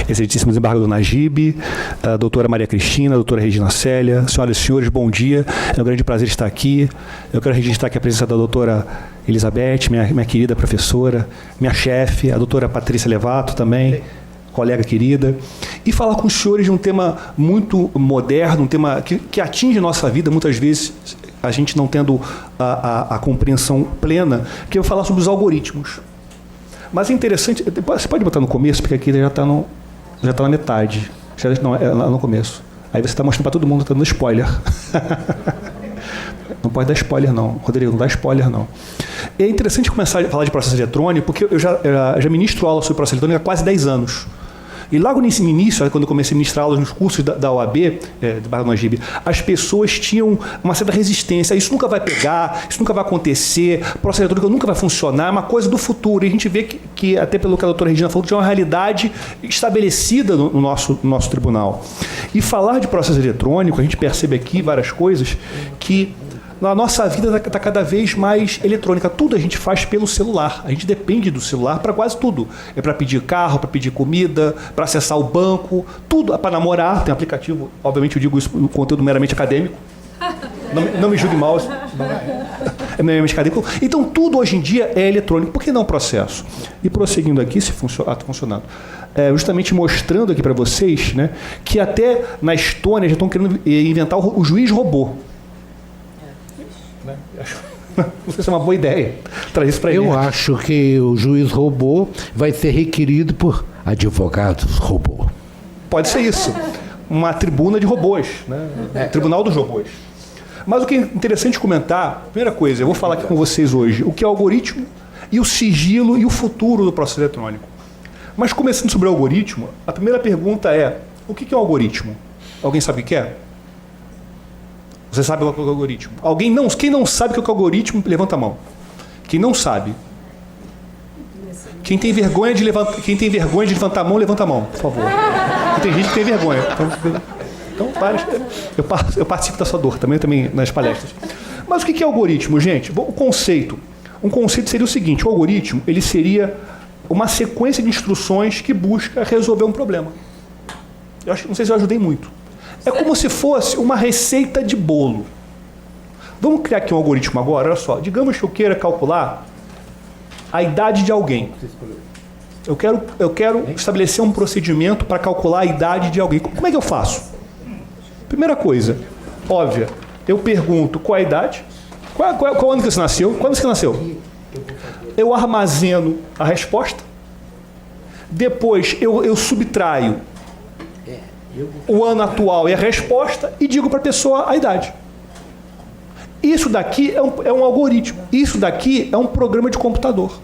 Excelentíssimo desembargador Najib, a doutora Maria Cristina, a doutora Regina Célia, senhoras e senhores, bom dia. É um grande prazer estar aqui. Eu quero registrar aqui a presença da doutora Elizabeth, minha querida professora, minha chefe, a doutora Patrícia Levato também, colega querida, e falar com os senhores de um tema muito moderno, um tema que atinge a nossa vida, muitas vezes a gente não tendo a compreensão plena, que eu vou falar sobre os algoritmos. Mas é interessante, você pode botar no começo, porque aqui já está na metade. Não, é lá no começo. Aí você está mostrando para todo mundo, está dando spoiler. Não pode dar spoiler, não. Rodrigo, não dá spoiler, não. É interessante começar a falar de processo eletrônico, porque eu já ministro aula sobre processo eletrônico há quase 10 anos. E logo nesse início, quando eu comecei a ministrar aulas nos cursos da OAB, do bairro Najib, as pessoas tinham uma certa resistência. Isso nunca vai pegar, isso nunca vai acontecer, processo eletrônico nunca vai funcionar, é uma coisa do futuro. E a gente vê que até pelo que a doutora Regina falou, que é uma realidade estabelecida no nosso tribunal. E falar de processo eletrônico, a gente percebe aqui várias coisas que a nossa vida está cada vez mais eletrônica. Tudo a gente faz pelo celular. A gente depende do celular para quase tudo. É para pedir carro, para pedir comida, para acessar o banco, tudo. Para namorar, tem aplicativo. Obviamente eu digo isso no conteúdo meramente acadêmico. Não me julgue mal. É meramente acadêmico. Então tudo hoje em dia é eletrônico. Por que não processo? E prosseguindo aqui, se está funcionando. Justamente mostrando aqui para vocês, né, que até na Estônia já estão querendo inventar o juiz robô. Não sei se é uma boa ideia trazer isso para ele. Eu acho que o juiz robô vai ser requerido por advogados robô. Pode ser isso. Uma tribuna de robôs, né? Tribunal dos robôs. Mas o que é interessante comentar, primeira coisa, eu vou falar aqui com vocês hoje, o que é o algoritmo e o sigilo e o futuro do processo eletrônico. Mas começando sobre o algoritmo, a primeira pergunta é, o que é um algoritmo? Alguém sabe o que é? Você sabe qual é o algoritmo? Quem não sabe o que é o algoritmo, levanta a mão. Quem não sabe? Quem tem vergonha de levantar a mão, levanta a mão, por favor. Porque tem gente que tem vergonha. Então eu participo da sua dor também nas palestras. Mas o que é algoritmo, gente? Um conceito seria o seguinte, o algoritmo ele seria uma sequência de instruções que busca resolver um problema. Não sei se eu ajudei muito. É como se fosse uma receita de bolo. Vamos criar aqui um algoritmo agora, olha só. Digamos que eu queira calcular a idade de alguém. Eu quero estabelecer um procedimento para calcular a idade de alguém. Como é que eu faço? Primeira coisa, óbvia, eu pergunto qual é a idade, qual ano que você nasceu, quando você nasceu? Eu armazeno a resposta, depois eu subtraio o ano atual e a resposta e digo para a pessoa a idade. Isso daqui é um algoritmo. Isso daqui é um programa de computador.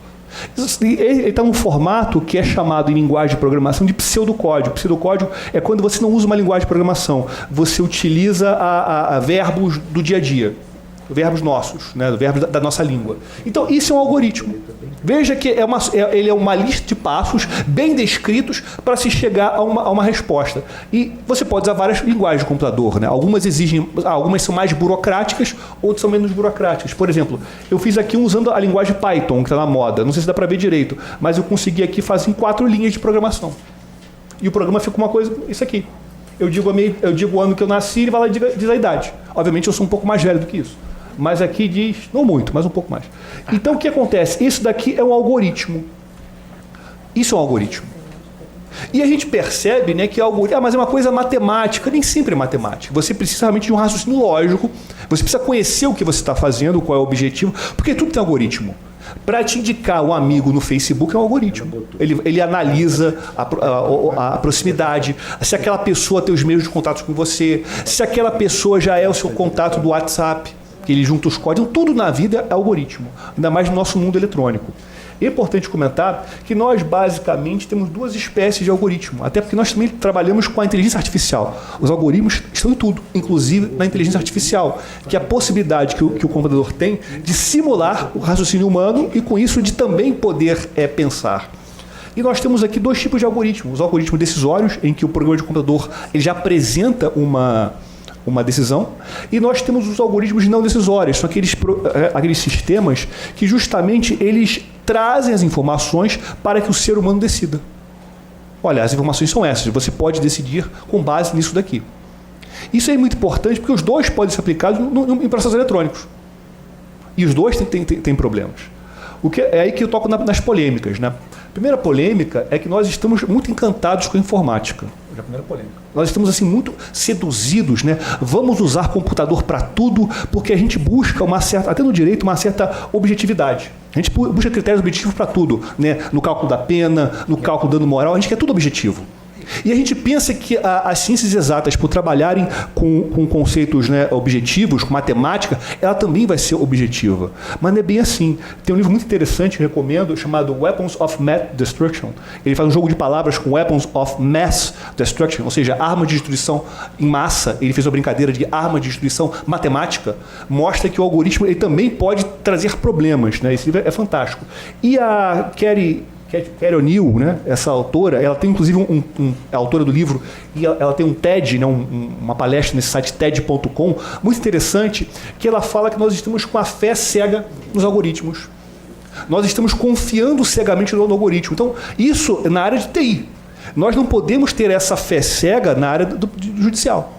Ele está num formato que é chamado em linguagem de programação de pseudocódigo. Pseudocódigo é quando você não usa uma linguagem de programação. Você utiliza verbos do dia a dia. Verbos nossos, né? Verbos da nossa língua. Então, isso é um algoritmo. Veja que ele é uma lista de passos bem descritos para se chegar a uma resposta. E você pode usar várias linguagens de computador, né? Algumas são mais burocráticas, outras são menos burocráticas. Por exemplo, eu fiz aqui usando a linguagem Python, que está na moda. Não sei se dá para ver direito, mas eu consegui aqui fazer em 4 linhas de programação. E o programa fica uma coisa, isso aqui. Eu digo o ano que eu nasci, ele vai lá e diz a idade. Obviamente eu sou um pouco mais velho do que isso. Mas aqui diz, não muito, mas um pouco mais. Então o que acontece? Isso daqui é um algoritmo. Isso é um algoritmo. E a gente percebe, né, que algoritmo, mas é uma coisa matemática, nem sempre é matemática. Você precisa realmente de um raciocínio lógico, você precisa conhecer o que você está fazendo, qual é o objetivo, porque tudo tem algoritmo. Para te indicar um amigo no Facebook é um algoritmo. Ele analisa a proximidade, se aquela pessoa tem os meios de contato com você, se aquela pessoa já é o seu contato do WhatsApp. que ele junta os códigos, tudo na vida é algoritmo, ainda mais no nosso mundo eletrônico. É importante comentar que nós, basicamente, temos duas espécies de algoritmo, até porque nós também trabalhamos com a inteligência artificial. Os algoritmos estão em tudo, inclusive na inteligência artificial, que é a possibilidade que o computador tem de simular o raciocínio humano e, com isso, de também poder pensar. E nós temos aqui dois tipos de algoritmos. Os algoritmos decisórios, em que o programa de computador ele já apresenta uma decisão, e nós temos os algoritmos não decisórios, são aqueles sistemas que justamente eles trazem as informações para que o ser humano decida. Olha, as informações são essas, você pode decidir com base nisso daqui. Isso é muito importante porque os dois podem ser aplicados em processos eletrônicos. E os dois têm problemas. É aí que eu toco nas polêmicas, né? A primeira polêmica é que nós estamos muito encantados com a informática. É a primeira polêmica. Nós estamos assim muito seduzidos, né? Vamos usar computador para tudo, porque a gente busca uma certa, até no direito, uma certa objetividade. A gente busca critérios objetivos para tudo, né? No cálculo da pena, no cálculo do dano moral, a gente quer tudo objetivo. E a gente pensa que as ciências exatas, por trabalharem com conceitos, né, objetivos, com matemática, ela também vai ser objetiva. Mas não é bem assim. Tem um livro muito interessante, que eu recomendo, chamado Weapons of Mass Destruction. Ele faz um jogo de palavras com Weapons of Mass Destruction, ou seja, arma de destruição em massa. Ele fez uma brincadeira de arma de destruição matemática. Mostra que o algoritmo ele também pode trazer problemas, né? Esse livro é fantástico. E a Carrie O'Neill, né, essa autora, ela tem inclusive a autora do livro, e ela tem um TED, né, uma palestra nesse site TED.com, muito interessante, que ela fala que nós estamos com a fé cega nos algoritmos. Nós estamos confiando cegamente no algoritmo. Então, isso na área de TI. Nós não podemos ter essa fé cega na área do judicial.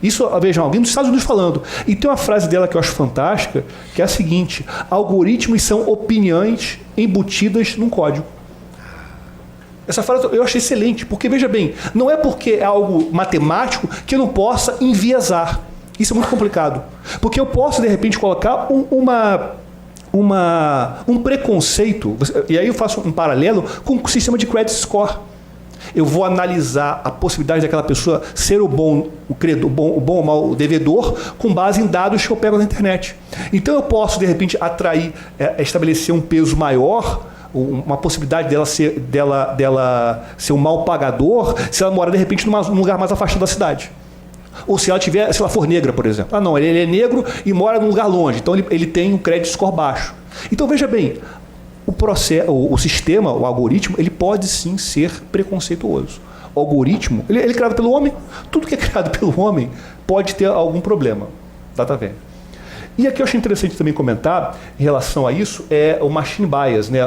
Isso, vejam, alguém dos Estados Unidos falando. E tem uma frase dela que eu acho fantástica, que é a seguinte: algoritmos são opiniões embutidas num código. Essa frase eu achei excelente, porque, veja bem, não é porque é algo matemático que eu não possa enviesar. Isso é muito complicado. Porque eu posso, de repente, colocar um preconceito, e aí eu faço um paralelo com o sistema de credit score. Eu vou analisar a possibilidade daquela pessoa ser o bom ou mau devedor com base em dados que eu pego na internet. Então eu posso, de repente, estabelecer um peso maior, uma possibilidade dela ser um mau pagador, se ela mora, de repente, num lugar mais afastado da cidade. Ou se ela for negra, por exemplo. Ah, não, ele é negro e mora num lugar longe, então ele tem um credit score baixo. Então, veja bem, o sistema, o algoritmo, ele pode sim ser preconceituoso. O algoritmo, ele é criado pelo homem. Tudo que é criado pelo homem pode ter algum problema. Data velha. E aqui eu acho interessante também comentar, em relação a isso, é o machine bias, né?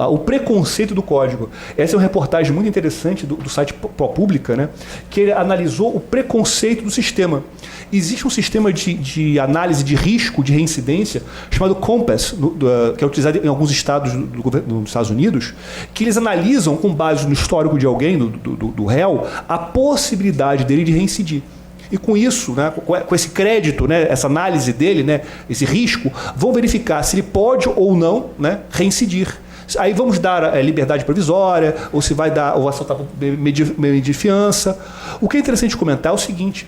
O preconceito do código. Essa é uma reportagem muito interessante do site ProPublica, né? Que ele analisou o preconceito do sistema. Existe um sistema de análise de risco, de reincidência, chamado Compass, que é utilizado em alguns estados dos Estados Unidos, que eles analisam, com base no histórico de alguém, do réu, a possibilidade dele de reincidir. E com isso, né, com esse crédito, né, essa análise dele, né, esse risco, vão verificar se ele pode ou não, né, reincidir. Aí vamos dar liberdade provisória, ou se vai dar, ou assaltar meio de fiança. O que é interessante comentar é o seguinte: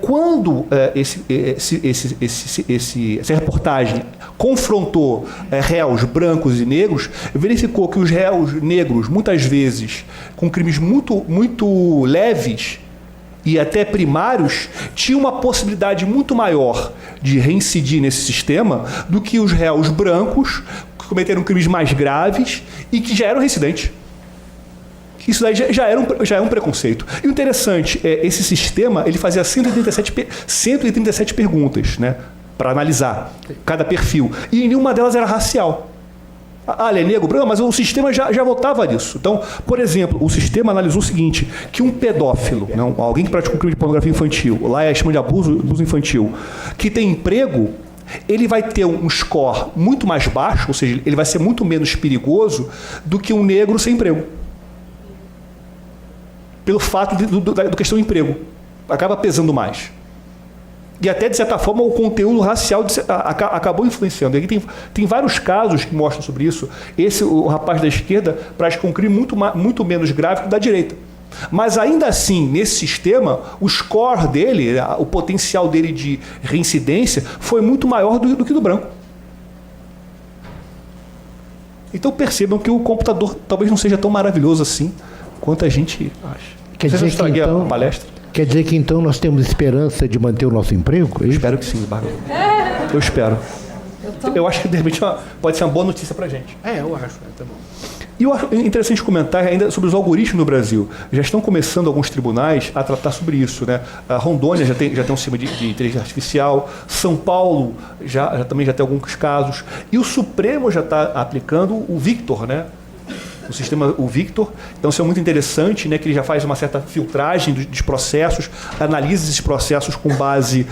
quando essa reportagem confrontou réus brancos e negros, verificou que os réus negros, muitas vezes, com crimes muito, muito leves, e até primários, tinha uma possibilidade muito maior de reincidir nesse sistema do que os réus brancos, que cometeram crimes mais graves e que já eram reincidentes. Isso daí já é um preconceito. E o interessante esse sistema ele fazia 137 perguntas, né, para analisar cada perfil, e nenhuma delas era racial. Ele é negro, branco, mas o sistema já votava nisso. Então, por exemplo, o sistema analisou o seguinte, que um pedófilo, né, alguém que pratica um crime de pornografia infantil, lá chama de abuso infantil, que tem emprego, ele vai ter um score muito mais baixo, ou seja, ele vai ser muito menos perigoso do que um negro sem emprego. Pelo fato da questão do emprego. Acaba pesando mais. E até, de certa forma, o conteúdo racial acabou influenciando. E aqui tem vários casos que mostram sobre isso. O rapaz da esquerda pratica um crime muito menos grave que o da direita. Mas ainda assim, nesse sistema, o score dele, o potencial dele de reincidência foi muito maior do que do branco. Então percebam que o computador talvez não seja tão maravilhoso assim quanto a gente acha. Quer dizer que então, a palestra? Quer dizer que então nós temos esperança de manter o nosso emprego? Espero que sim, Bárbara. Eu espero. Eu acho que de repente pode ser uma boa notícia pra gente. Eu acho. Tá bom. E eu acho interessante comentar ainda sobre os algoritmos no Brasil. Já estão começando alguns tribunais a tratar sobre isso, né? A Rondônia já tem um sistema de inteligência artificial, São Paulo também já tem alguns casos, e o Supremo já está aplicando o Victor, né? O Victor. Então isso é muito interessante, né, que ele já faz uma certa filtragem dos processos, analisa esses processos com base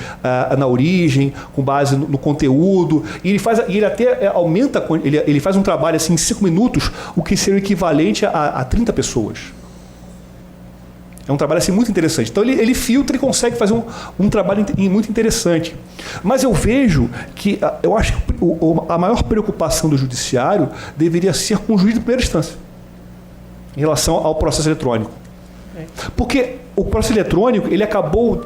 na origem, com base no conteúdo, e ele até aumenta, ele faz um trabalho assim, em 5 minutos, o que seria o equivalente a 30 pessoas. É um trabalho assim, muito interessante. Então ele filtra e consegue fazer um trabalho muito interessante. Mas eu vejo que, eu acho que a maior preocupação do judiciário deveria ser com o juiz de primeira instância, em relação ao processo eletrônico. Porque o processo eletrônico, ele acabou,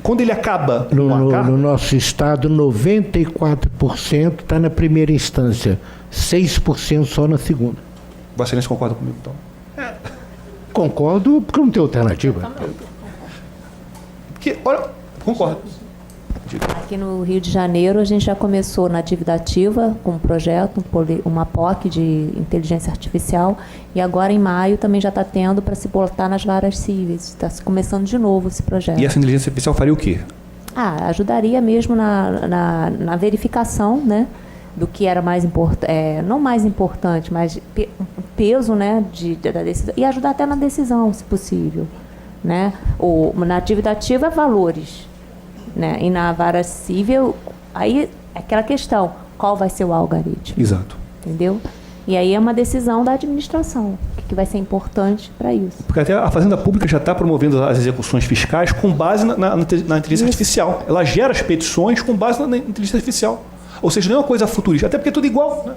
quando ele acaba... No nosso estado, 94% está na primeira instância, 6% só na segunda. Vossa Excelência concorda comigo, então? Concordo, porque não tem alternativa. Porque, olha, concordo. Aqui no Rio de Janeiro, a gente já começou na dívida ativa com um projeto, uma POC de inteligência artificial, e agora em maio também já está tendo para se botar nas varas cíveis. Está começando de novo esse projeto. E essa inteligência artificial faria o quê? Ajudaria mesmo na verificação, né, do que era mais importante, não mais importante, mas peso, né, da decisão, e ajudar até na decisão, se possível, né? Na dívida ativa, valores, né? E na vara civil, aí é aquela questão, qual vai ser o algoritmo? Exato. Entendeu? E aí é uma decisão da administração, que vai ser importante para isso. Porque até a Fazenda Pública já está promovendo as execuções fiscais com base na inteligência artificial. Ela gera as petições com base na inteligência artificial. Ou seja, não é uma coisa futurista, até porque é tudo igual, né?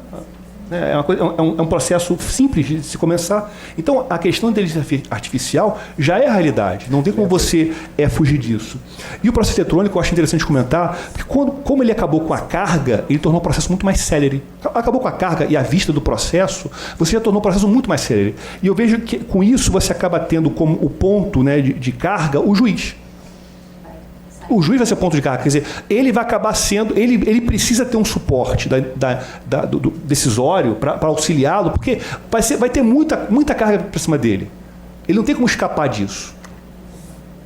É um processo simples de se começar. Então, a questão da inteligência artificial já é a realidade. Não tem como você fugir disso. E o processo eletrônico, eu acho interessante comentar, porque como ele acabou com a carga, ele tornou o processo muito mais célere. Acabou com a carga e a vista do processo, você já tornou o processo muito mais célere. E eu vejo que, com isso, você acaba tendo como o ponto, né, de carga o juiz. O juiz vai ser ponto de carga, quer dizer, ele vai acabar sendo, ele precisa ter um suporte do decisório para auxiliá-lo, porque vai ter muita carga para cima dele. Ele não tem como escapar disso.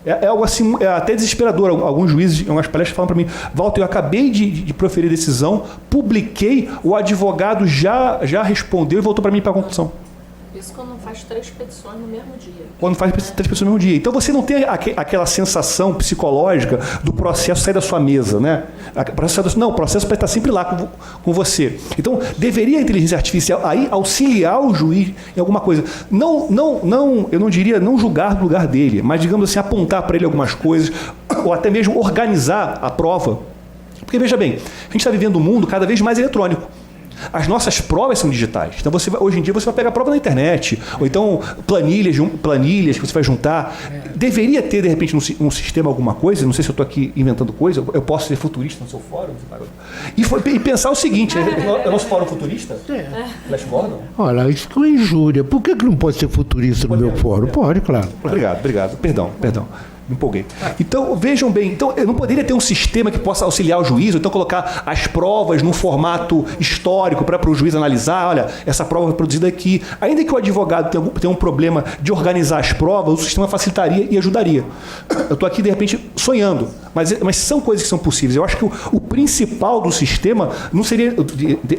É algo assim, é até desesperador. Alguns juízes, em algumas palestras, falam para mim: Walter, eu acabei de proferir decisão, publiquei, o advogado já respondeu e voltou para mim para a conclusão. Isso quando faz 3 petições no mesmo dia. Quando faz 3 petições no mesmo dia. Então você não tem aquela sensação psicológica do processo sair da sua mesa, né? O processo vai estar sempre lá com você. Então deveria a inteligência artificial aí auxiliar o juiz em alguma coisa. Não, eu não diria não julgar no lugar dele, mas, digamos assim, apontar para ele algumas coisas, ou até mesmo organizar a prova. Porque, veja bem, a gente está vivendo um mundo cada vez mais eletrônico. As nossas provas são digitais. Então, hoje em dia, você vai pegar a prova na internet, ou então planilhas que você vai juntar. Deveria ter, de repente, um sistema, alguma coisa, não sei se eu estou aqui inventando coisa, eu posso ser futurista no seu fórum, e pensar o seguinte: é o nosso fórum futurista? Flash Gordon? Olha, isso que é injúria. Por que não pode ser futurista no meu fórum? Pode, claro. Obrigado. Perdão. Me empolguei. Então, vejam bem, eu não poderia ter um sistema que possa auxiliar o juiz, ou então colocar as provas num formato histórico para o juiz analisar: olha, essa prova foi produzida aqui. Ainda que o advogado tenha um problema de organizar as provas, o sistema facilitaria e ajudaria. Eu estou aqui, de repente, sonhando, mas são coisas que são possíveis. Eu acho que o principal do sistema não seria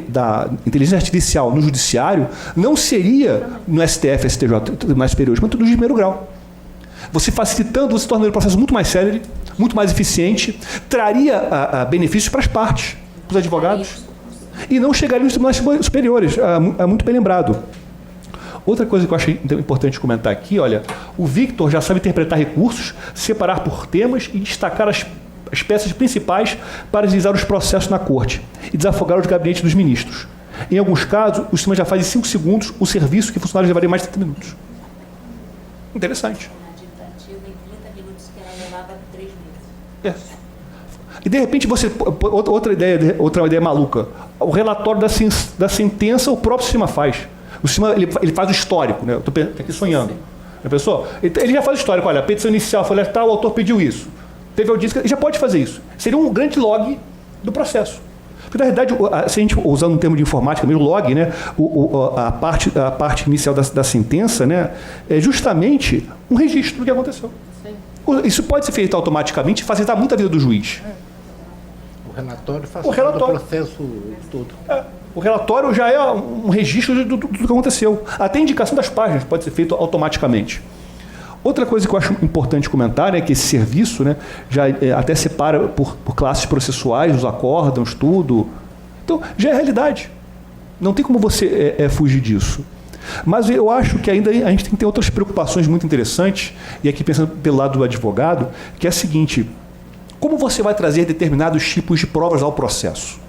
da inteligência artificial no judiciário, não seria no STF, STJ, Tribunais Superiores, mas no de primeiro grau. Você facilitando, você torna o processo muito mais célere, muito mais eficiente, traria benefícios para as partes, para os advogados, e não chegaria nos tribunais superiores. É muito bem lembrado. Outra coisa que eu achei importante comentar aqui, olha, o Victor já sabe interpretar recursos, separar por temas e destacar as peças principais para agilizar os processos na corte e desafogar os gabinetes dos ministros. Em alguns casos, o sistema já faz em 5 segundos o serviço que funcionários levariam mais de 30 minutos. Interessante. Administrativa em 30 minutos que ela levava 3 meses. E de repente você. Outra ideia maluca. O relatório da sentença o próprio sistema faz. O sistema ele faz o histórico, né? Eu estou aqui sonhando. Já pensou? Ele já faz o histórico, olha, a petição inicial foi tal, o autor pediu isso. Teve audiência, ele já pode fazer isso. Seria um grande log do processo. Porque, na verdade, se a gente usando um termo de informática, mesmo log, né, a parte inicial da sentença, né, é justamente um registro do que aconteceu. Sim. Isso pode ser feito automaticamente e facilitar muito a vida do juiz. O relatório faz O relatório. o processo todo. O relatório já é um registro do que aconteceu. Até a indicação das páginas pode ser feito automaticamente. Outra coisa que eu acho importante comentar é que esse serviço, né, já até separa por classes processuais, os acórdãos, tudo. Então, já é realidade. Não tem como você fugir disso. Mas eu acho que ainda a gente tem que ter outras preocupações muito interessantes, e aqui pensando pelo lado do advogado, que é a seguinte: como você vai trazer determinados tipos de provas ao processo?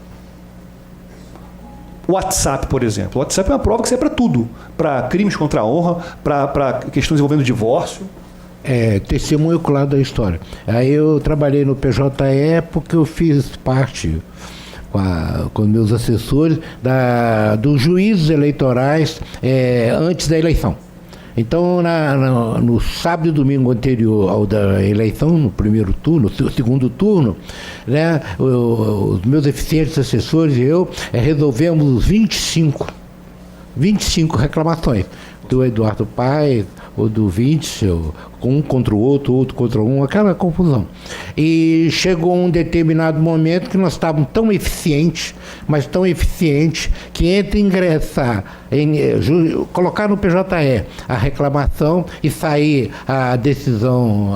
O WhatsApp, por exemplo. O WhatsApp é uma prova que serve para tudo. Para crimes contra a honra, para questões envolvendo divórcio. Testemunho ocular da história. Aí eu trabalhei no PJE porque eu fiz parte com meus assessores dos juízes eleitorais antes da eleição. Então, no sábado e domingo anterior ao da eleição, no primeiro turno, no segundo turno, né, os meus eficientes assessores e eu resolvemos 25 reclamações. Do Eduardo Paes, ou do Witzel, um contra o outro contra um, aquela confusão. E chegou um determinado momento que nós estávamos tão eficientes, mas tão eficientes, que entre ingressar, colocar no PJE a reclamação e sair a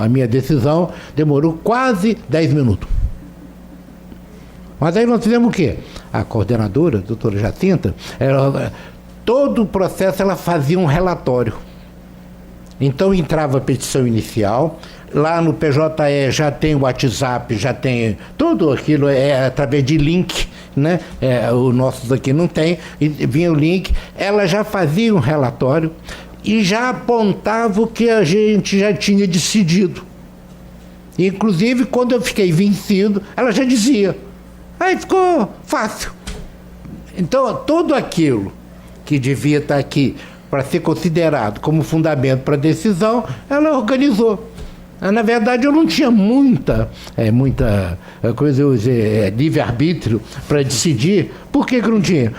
minha decisão, demorou quase 10 minutos. Mas aí nós fizemos o quê? A coordenadora, a doutora Jacinta, todo o processo ela fazia um relatório. Então entrava a petição inicial, lá no PJE já tem o WhatsApp, já tem tudo aquilo, através de link, né? O nosso aqui não tem, e vinha o link, ela já fazia um relatório e já apontava o que a gente já tinha decidido. Inclusive, quando eu fiquei vencido, ela já dizia. Aí ficou fácil. Então, tudo aquilo que devia estar aqui para ser considerado como fundamento para a decisão, ela organizou. Na verdade, eu não tinha muita coisa, livre-arbítrio para decidir. Por que não tinha?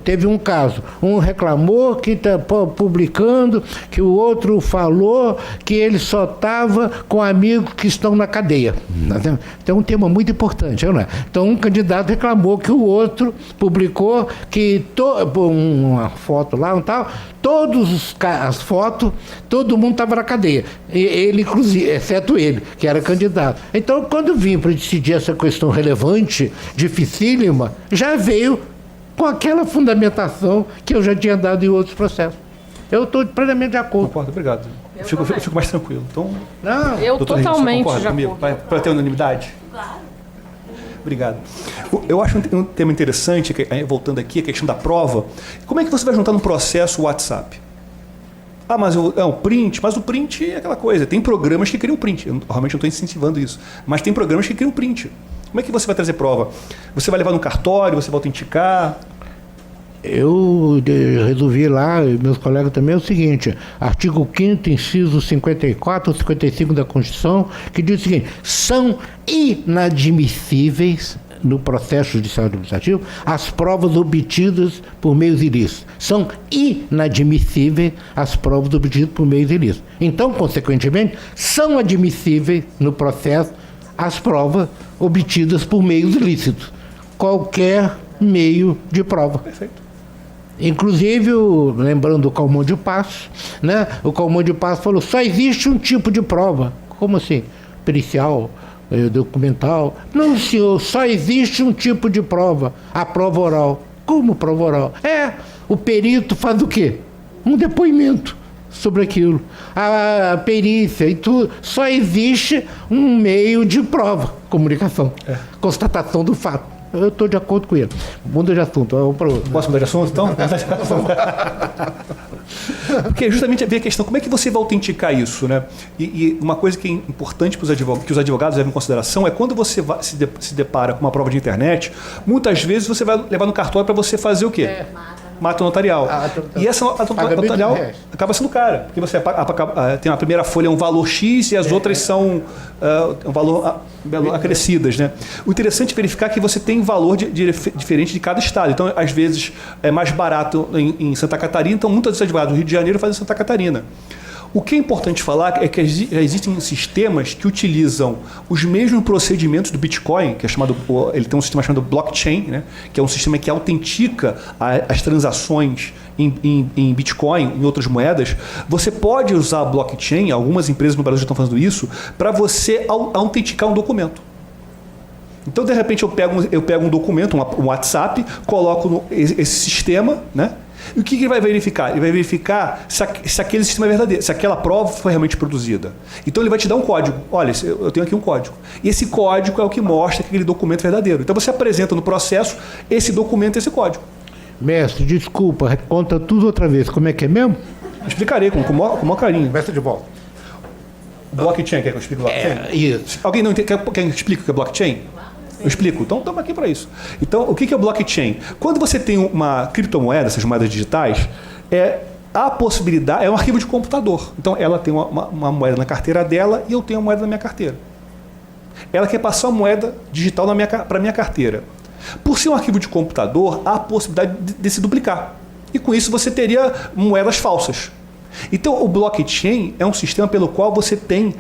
Teve um caso, um reclamou que está publicando, que o outro falou que ele só estava com amigos que estão na cadeia. Então, é um tema muito importante, não é? Então, um candidato reclamou que o outro publicou que uma foto lá e tal, todas as fotos, todo mundo estava na cadeia. Ele, inclusive, exceto ele, que era candidato. Então, quando eu vim para decidir essa questão relevante, dificílima, já veio com aquela fundamentação que eu já tinha dado em outros processos. Eu estou plenamente de acordo. Concordo, obrigado. Eu fico mais tranquilo. Então, não, eu totalmente de acordo. Para ter unanimidade? Claro. Obrigado. Eu acho um tema interessante, voltando aqui, a questão da prova. Como é que você vai juntar num processo o WhatsApp? Mas o print, mas o print é aquela coisa. Tem programas que criam print. Eu realmente não estou incentivando isso. Mas tem programas que criam print. Como é que você vai trazer prova? Você vai levar no cartório, você vai autenticar? Eu resolvi lá, meus colegas também, é o seguinte: artigo 5º, inciso 54 ou 55 da Constituição, que diz o seguinte: são inadmissíveis no processo judicial administrativo as provas obtidas por meios ilícitos. São inadmissíveis as provas obtidas por meios ilícitos. Então, consequentemente, são admissíveis no processo as provas obtidas por meios ilícitos. Qualquer meio de prova. Perfeito. Inclusive, lembrando o Calmon de Passo, né? O Calmon de Passo falou: só existe um tipo de prova. Como assim? Pericial, documental. Não, senhor, só existe um tipo de prova, a prova oral. Como prova oral? O perito faz o quê? Um depoimento sobre aquilo. A perícia e tudo. Só existe um meio de prova, comunicação, constatação do fato. Eu estou de acordo com ele. Muda de assunto. Vamos para o outro. Posso mudar de assunto, então? Porque justamente vem a questão, como é que você vai autenticar isso, né? E uma coisa que é importante para que os advogados levem em consideração é quando você se depara com uma prova de internet, muitas vezes você vai levar no cartório para você fazer o quê? Mata notarial. E essa notarial acaba sendo cara, porque você tem a primeira folha é um valor X e as outras são um valor acrescidas, né? O interessante é verificar que você tem valor diferente de cada estado. Então, às vezes, é mais barato em Santa Catarina, então muitos advogados do Rio de Janeiro fazem Santa Catarina. O que é importante falar é que já existem sistemas que utilizam os mesmos procedimentos do Bitcoin, que é chamado, ele tem um sistema chamado blockchain, né, que é um sistema que autentica as transações em Bitcoin, em outras moedas. Você pode usar a blockchain, algumas empresas no Brasil já estão fazendo isso, para você autenticar um documento. Então, de repente, eu pego um documento, um WhatsApp, coloco esse sistema, né? E o que ele vai verificar? Ele vai verificar se aquele sistema é verdadeiro, se aquela prova foi realmente produzida. Então ele vai te dar um código. Olha, eu tenho aqui um código. E esse código é o que mostra que aquele documento é verdadeiro. Então você apresenta no processo esse documento e esse código. Mestre, desculpa, conta tudo outra vez. Como é que é mesmo? Explicarei com o maior carinho. Mestre de volta. Blockchain, quer que eu explique blockchain? Isso. Alguém não entende? Quer que eu explique o que é blockchain? Eu explico. Então, estamos aqui para isso. Então, o que é o blockchain? Quando você tem uma criptomoeda, essas moedas digitais, a possibilidade é um arquivo de computador. Então, ela tem uma moeda na carteira dela e eu tenho uma moeda na minha carteira. Ela quer passar a moeda digital para a minha carteira. Por ser um arquivo de computador, há a possibilidade de se duplicar. E com isso você teria moedas falsas. Então, o blockchain é um sistema pelo qual você tem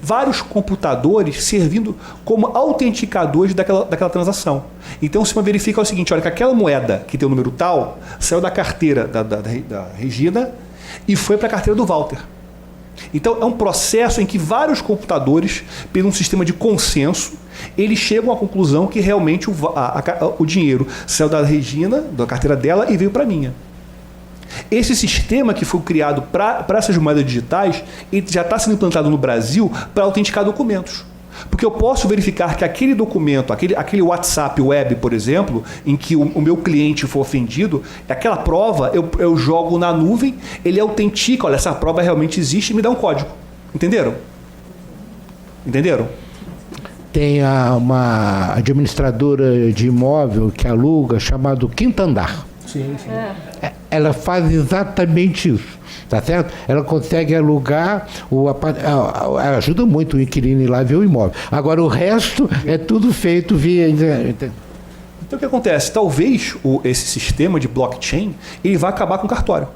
vários computadores servindo como autenticadores daquela transação. Então, se você verifica o seguinte, olha, que aquela moeda que tem o número tal saiu da carteira da Regina e foi para a carteira do Walter. Então, é um processo em que vários computadores, pelo um sistema de consenso, eles chegam à conclusão que realmente o dinheiro saiu da Regina, da carteira dela, e veio para a minha. Esse sistema que foi criado para essas moedas digitais, ele já está sendo implantado no Brasil para autenticar documentos. Porque eu posso verificar que aquele documento, aquele WhatsApp web, por exemplo, em que o meu cliente foi ofendido, aquela prova eu jogo na nuvem, ele autentica, olha, essa prova realmente existe e me dá um código. Entenderam? Entenderam? Tem uma administradora de imóvel que aluga, chamado Quinto Andar. Sim. Ela faz exatamente isso, tá certo? Ela consegue alugar, ajuda muito o inquilino ir lá ver o imóvel. Agora, o resto é tudo feito via... Então, o que acontece? Talvez esse sistema de blockchain, ele vai acabar com o cartório.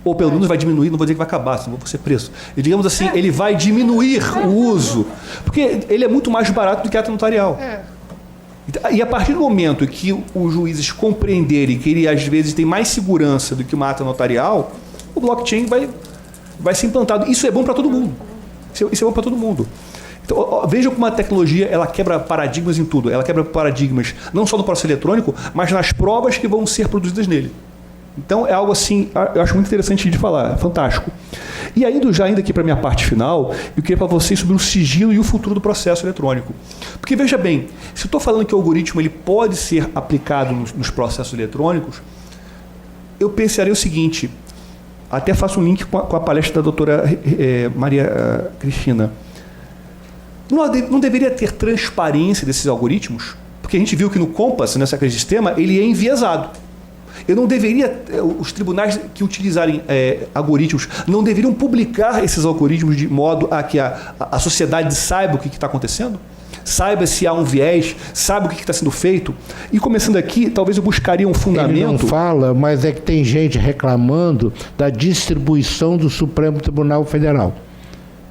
Ou pelo menos vai diminuir, não vou dizer que vai acabar, senão vou ser preso. E, digamos assim, ele vai diminuir o uso, porque ele é muito mais barato do que ato notarial. E a partir do momento em que os juízes compreenderem que ele às vezes tem mais segurança do que uma ata notarial, o blockchain vai ser implantado. Isso é bom para todo mundo. Isso é bom para todo mundo. Então, veja como a tecnologia ela quebra paradigmas em tudo. Ela quebra paradigmas não só no processo eletrônico, mas nas provas que vão ser produzidas nele. Então é algo assim, eu acho muito interessante de falar, é fantástico. E ainda aqui para a minha parte final, eu queria falar para vocês sobre o sigilo e o futuro do processo eletrônico. Porque veja bem, se eu estou falando que o algoritmo ele pode ser aplicado nos processos eletrônicos, eu pensaria o seguinte, até faço um link com a palestra da doutora Maria Cristina. Não deveria ter transparência desses algoritmos? Porque a gente viu que no Compass, nessa sistema, ele é enviesado. Eu não deveria, os tribunais que utilizarem algoritmos não deveriam publicar esses algoritmos de modo a que a sociedade saiba o que está acontecendo? Saiba se há um viés, saiba o que está sendo feito? E começando aqui, talvez eu buscaria um fundamento... Ele não fala, mas é que tem gente reclamando da distribuição do Supremo Tribunal Federal.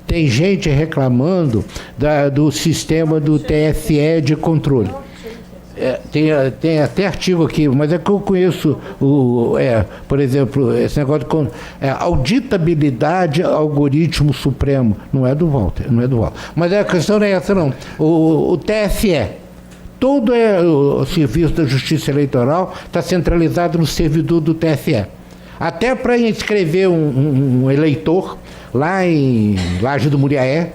Tem gente reclamando do sistema do TSE de controle. Tem até artigo aqui, mas é que eu conheço, por exemplo, esse negócio de auditabilidade algoritmo supremo. Não é do Walter. Mas a questão não é essa, não. O TSE, todo o serviço da Justiça Eleitoral está centralizado no servidor do TSE. Até para inscrever um eleitor lá em Laje do Muriaé,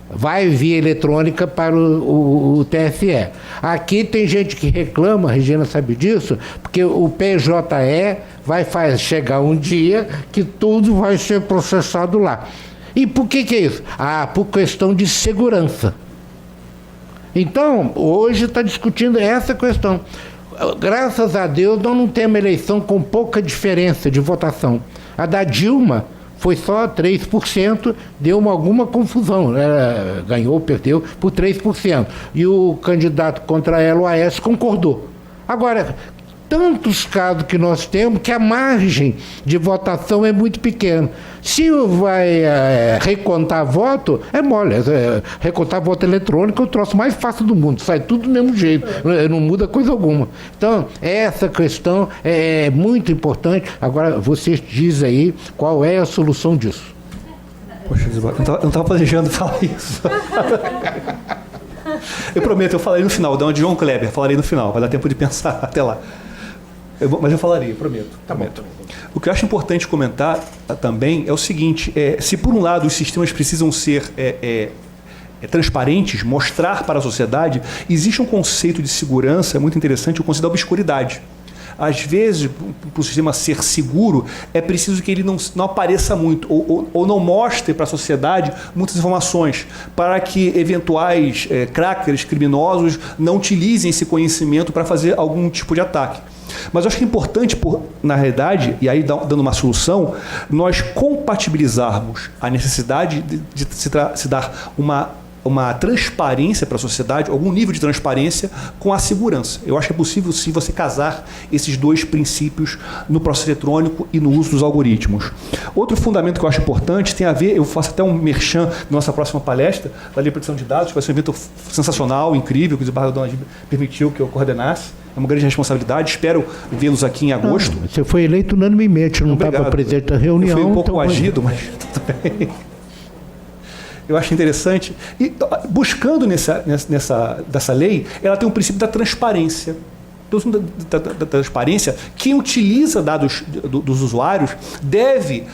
vai via eletrônica para o TSE. Aqui tem gente que reclama, a Regina sabe disso, porque o PJE vai chegar um dia que tudo vai ser processado lá. E por que é isso? Por questão de segurança. Então, hoje está discutindo essa questão. Graças a Deus, nós não temos eleição com pouca diferença de votação. A da Dilma foi só 3%, deu alguma confusão. Ela ganhou, perdeu por 3%. E o candidato contra ela, o Aécio, concordou. Agora, tantos casos que nós temos que a margem de votação é muito pequena. Se vai recontar voto, é mole. Recontar voto eletrônico é o troço mais fácil do mundo. Sai tudo do mesmo jeito, não muda coisa alguma. Então, essa questão é muito importante. Agora, vocês dizem aí qual é a solução disso. Poxa, eu não estava planejando falar isso. Eu prometo, eu falarei no final. Dá uma de João Kleber, falarei no final. Vai dar tempo de pensar até lá. Mas eu falaria, prometo. Tá bom. O que eu acho importante comentar também é o seguinte, se por um lado os sistemas precisam ser transparentes, mostrar para a sociedade, existe um conceito de segurança muito interessante, o conceito da obscuridade. Às vezes, para o sistema ser seguro, é preciso que ele não apareça muito ou não mostre para a sociedade muitas informações, para que eventuais crackers, criminosos, não utilizem esse conhecimento para fazer algum tipo de ataque. Mas eu acho que é importante, na realidade, e aí dando uma solução, nós compatibilizarmos a necessidade de se dar uma transparência para a sociedade, algum nível de transparência com a segurança. Eu acho que é possível, sim, você casar esses dois princípios no processo eletrônico e no uso dos algoritmos. Outro fundamento que eu acho importante tem a ver, eu faço até um merchan na nossa próxima palestra, da Lei de Proteção de Dados, que vai ser um evento sensacional, incrível, que o Desembargador Dona Gíbia permitiu que eu coordenasse. É uma grande responsabilidade, espero vê-los aqui em agosto. Você foi eleito unanimemente, não estava presente da reunião. Eu fui um pouco agido, mas tudo bem. Eu acho interessante. E buscando dessa lei, ela tem um princípio da transparência. Da transparência, quem utiliza dados dos usuários deve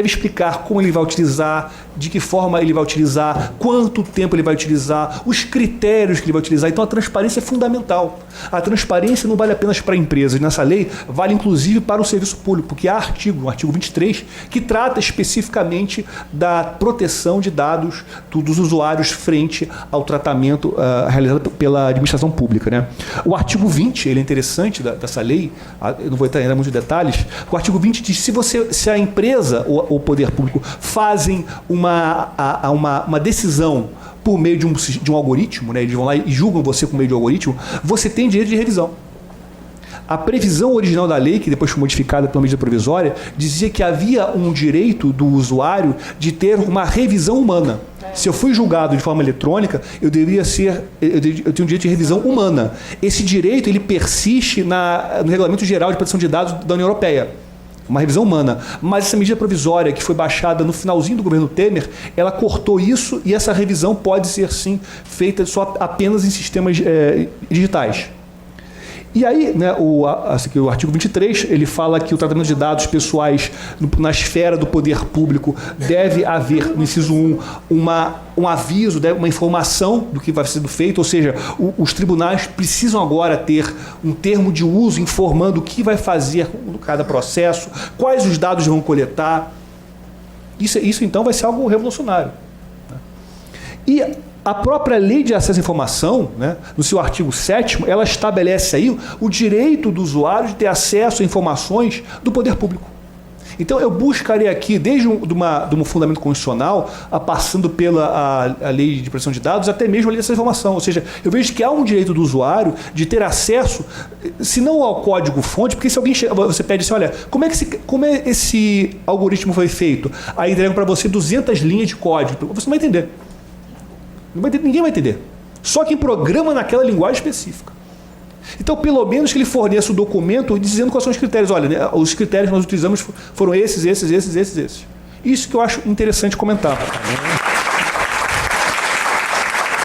explicar como ele vai utilizar, de que forma ele vai utilizar, quanto tempo ele vai utilizar, os critérios que ele vai utilizar. Então a transparência é fundamental. A transparência não vale apenas para empresas. Nessa lei, vale inclusive para o serviço público, porque há o artigo 23, que trata especificamente da proteção de dados dos usuários frente ao tratamento realizado pela administração pública, né? O artigo 20, ele é interessante dessa lei, eu não vou entrar em muitos detalhes. O artigo 20 diz se a empresa ou o poder público fazem uma decisão por meio de um algoritmo, né, eles vão lá e julgam você por meio de um algoritmo, você tem direito de revisão. A previsão original da lei, que depois foi modificada pela medida provisória, dizia que havia um direito do usuário de ter uma revisão humana. Se eu fui julgado de forma eletrônica, eu tenho um direito de revisão humana. Esse direito ele persiste no Regulamento Geral de Proteção de Dados da União Europeia. Uma revisão humana. Mas essa medida provisória, que foi baixada no finalzinho do governo Temer, ela cortou isso e essa revisão pode ser, sim, feita apenas em sistemas digitais. E aí, né, o artigo 23, ele fala que o tratamento de dados pessoais na esfera do poder público deve haver, no inciso 1, um aviso, uma informação do que vai ser feito, ou seja, os tribunais precisam agora ter um termo de uso informando o que vai fazer no cada processo, quais os dados vão coletar. Isso então, vai ser algo revolucionário. E a própria Lei de Acesso à Informação, né, no seu artigo 7º, ela estabelece aí o direito do usuário de ter acesso a informações do poder público. Então, eu buscarei aqui, desde um fundamento constitucional, passando pela a Lei de Proteção de Dados, até mesmo a Lei de Acesso à Informação. Ou seja, eu vejo que há um direito do usuário de ter acesso, se não ao código-fonte, porque se alguém você pede assim, olha, como é esse algoritmo foi feito? Aí entregam para você 200 linhas de código. Você não vai entender. Ninguém vai entender. Só quem programa naquela linguagem específica. Então, pelo menos que ele forneça o documento dizendo quais são os critérios. Olha, né, os critérios que nós utilizamos foram esses. Isso que eu acho interessante comentar.